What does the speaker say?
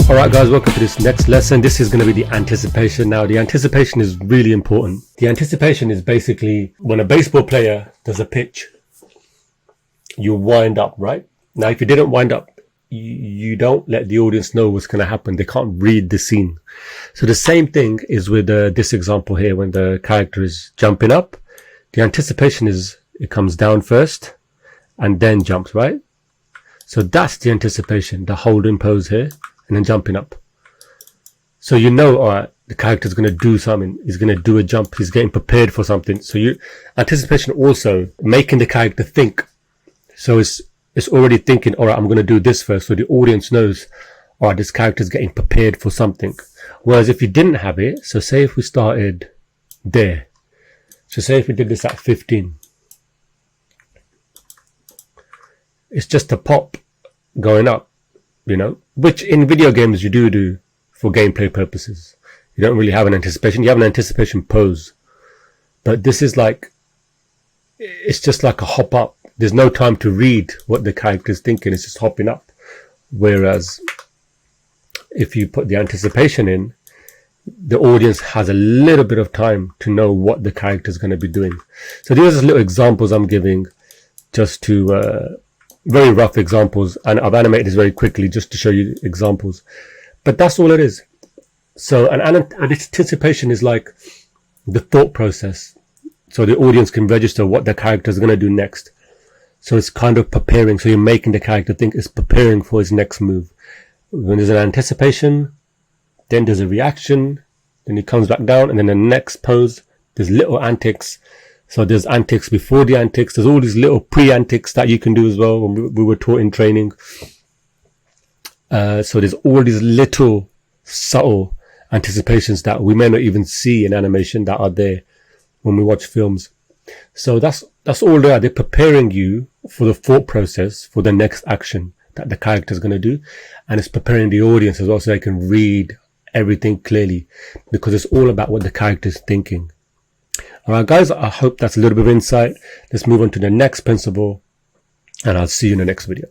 Alright guys, welcome to this next lesson. This is going to be the anticipation. Now the anticipation is really important. The anticipation is basically when a baseball player does a pitch, you wind up, right? Now if you didn't wind up, you don't let the audience know what's going to happen. They can't read the scene. So the same thing is with this example here. When the character is jumping up, the anticipation is it comes down first and then jumps, right? So that's the anticipation, the holding pose here and then jumping up. So you know, all right, the character's going to do something. He's going to do a jump. He's getting prepared for something. So anticipation also making the character think. So it's already thinking, all right, I'm going to do this first. So the audience knows, all right, this character's getting prepared for something. Whereas if you didn't have it, so say if we started there. So say if we did this at 15. It's just a pop going up, you know, which in video games you do for gameplay purposes. You don't really have an anticipation. You have an anticipation pose. But this is like, it's just like a hop up. There's no time to read what the character's thinking. It's just hopping up. Whereas if you put the anticipation in, the audience has a little bit of time to know what the character's going to be doing. So these are just little examples I'm giving, just to very rough examples, and I've animated this very quickly just to show you examples. But that's all it is. So an anticipation is like the thought process. So the audience can register what the character is going to do next. So it's kind of preparing. So you're making the character think it's preparing for his next move. When there's an anticipation, then there's a reaction, then he comes back down, and then the next pose, there's little antics. So there's antics before the antics. There's all these little pre-antics that you can do as well when we were taught in training. So there's all these little subtle anticipations that we may not even see in animation that are there when we watch films. So that's all they are. They're preparing you for the thought process for the next action that the character is going to do. And it's preparing the audience as well so they can read everything clearly, because it's all about what the character is thinking. Alright guys, I hope that's a little bit of insight. Let's move on to the next principle, and I'll see you in the next video.